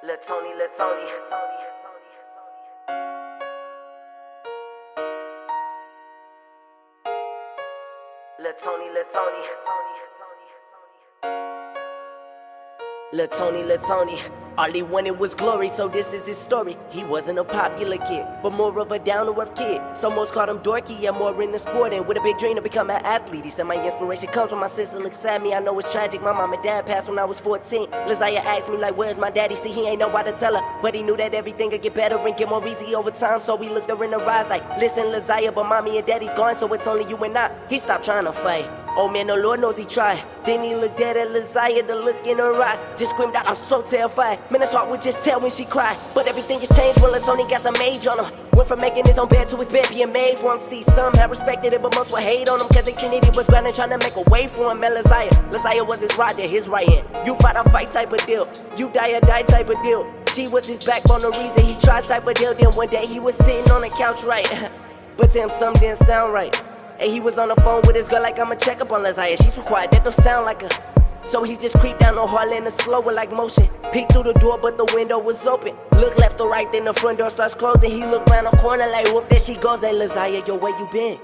Luh Tony, Luh Tony. Luh Tony, Luh Tony. Luh Tony, Luh Tony. All he wanted was glory, so this is his story. He wasn't a popular kid, but more of a down-to-earth kid. Some most called him dorky, yeah, more in the sport, and with a big dream to become an athlete. He said my inspiration comes when my sister looks at me. I know it's tragic, my mom and dad passed when I was 14. Liziah asked me like, where's my daddy? See, he ain't know why to tell her, but he knew that everything could get better and get more easy over time. So we looked her in the eyes like, listen, Liziah, but mommy and daddy's gone, so it's only you and I. He stopped trying to fight. Oh man, the Lord knows he tried. Then he looked at Liziah, the look in her eyes just screamed out, I'm so terrified. Man, his heart would just tell when she cried. But everything has changed when Luh Tony got some age on him. Went from making his own bed to his bed being made for him. See, some have respected it, but most would hate on him, cause they seen it, he was grinding, trying to make a way for him. Man, Liziah was his rod, his right hand. You fight, I fight type of deal. You die, I die type of deal. She was his backbone, the reason he tried type of deal. Then one day he was sitting on the couch right, but to him something didn't sound right. And he was on the phone with his girl like, I'ma check up on Liziah. She's too quiet, that don't sound like her. So he just creeped down the hall in a slower like motion. Peeked through the door, but the window was open. Look left or right, then the front door starts closing. He looked round the corner like, whoop, there she goes. Hey, Liziah, yo, where you been?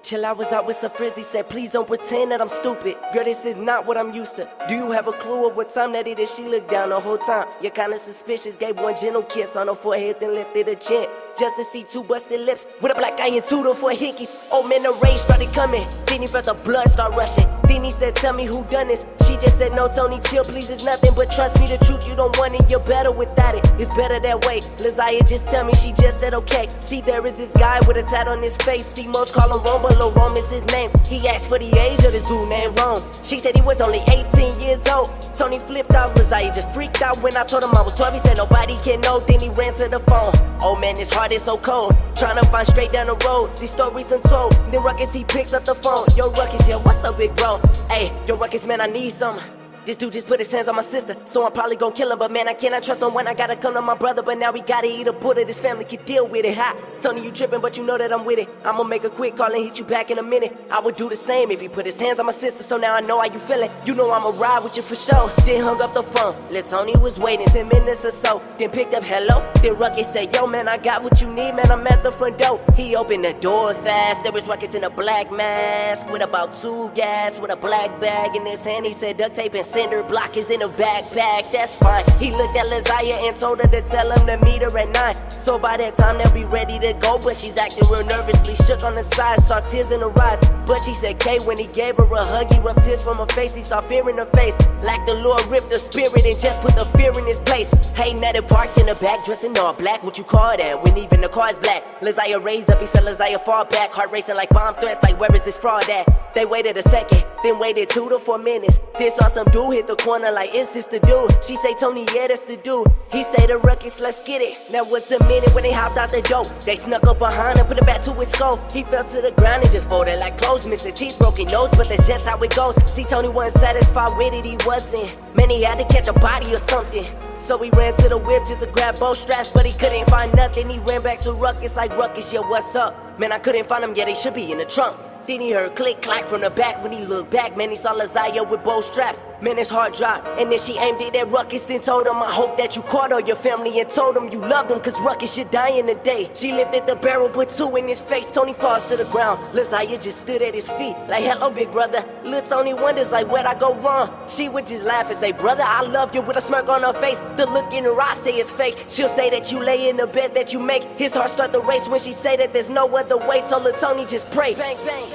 Till I was out with some friends, he said, please don't pretend that I'm stupid. Girl, this is not what I'm used to. Do you have a clue of what time that it is? She looked down the whole time. You're kinda suspicious, gave one gentle kiss on her forehead, then lifted her chin. Just to see two busted lips with a black eye and two to four hickeys. Oh man, the rage started coming. Then he felt the blood start rushing. Then he said, tell me who done this. She just said, no, Tony, chill, please, it's nothing. But trust me, the truth, you don't want it, you're better without it. It's better that way. Liziah just tell me, she just said, okay. See, there is this guy with a tat on his face. See, most call him Rome, but Lil Rome is his name. He asked for the age of this dude named Rome. She said he was only 18 years old. Tony flipped out, Liziah just freaked out when I told him I was 12. He said nobody can know, then he ran to the phone. Oh man, his heart is so cold, trying to find straight down the road. These stories untold. Then Ruckus, he picks up the phone. Yo Ruckus, yeah, what's up, big bro? Hey, yo Ruckus, man, I need some. This dude just put his hands on my sister, so I'm probably gon' kill him. But man, I cannot trust no one. I gotta come to my brother, but now we gotta eat a bullet. This family can deal with it. Ha, Tony, you tripping, but you know that I'm with it. I'ma make a quick call and hit you back in a minute. I would do the same if he put his hands on my sister, so now I know how you feeling. You know I'ma ride with you for sure. Then hung up the phone. Luh Tony was waiting 10 minutes or so. Then picked up hello. Then Ruckus said, yo man, I got what you need, man. I'm at the front door. He opened the door fast. There was Ruckus in a black mask with about 2 gas, with a black bag in his hand. He said duct tape and cinder block is in a backpack, that's fine. He looked at Liziah and told her to tell him to meet her at 9. So by that time they'll be ready to go, but she's acting real nervously, shook on the side, saw tears in her eyes. But she said K when he gave her a hug, he rubbed tears from her face, he saw fear in her face. Like the Lord ripped her spirit and just put the fear in his place. Hey, now they parked in the back, dressed in all black, what you call that? When even the car's black. Liziah raised up, he said Liziah fall back, heart racing like bomb threats, like where is this fraud at? They waited a second, then waited 2 to 4 minutes. Then saw some dude hit the corner like, is this the dude? She say, Tony, yeah, that's the dude. He say the Ruckus, let's get it. That was a minute when they hopped out the door. They snuck up behind him, put it back to his skull. He fell to the ground and just folded like clothes, missing teeth, broken nose, but that's just how it goes. See, Tony wasn't satisfied with it, he wasn't. Man, he had to catch a body or something. So he ran to the whip just to grab both straps, but he couldn't find nothing. He ran back to Ruckus like, Ruckus, yeah, what's up? Man, I couldn't find him, yeah, they should be in the trunk. Then he heard click clack from the back. When he looked back, man, he saw Liziah with both straps. Man, his heart dropped, and then she aimed it at Ruckus. Then told him, I hope that you caught all your family, and told him you loved him, cause Ruckus should die in a day. She lifted the barrel, put 2 in his face. Tony falls to the ground. Liziah just stood at his feet like, hello, big brother. Luh Tony wonders like, where'd I go wrong? She would just laugh and say, brother, I love you, with a smirk on her face. The look in her eyes say it's fake. She'll say that you lay in the bed that you make. His heart start to race when she say that there's no other way. So Luh Tony just pray, bang, bang.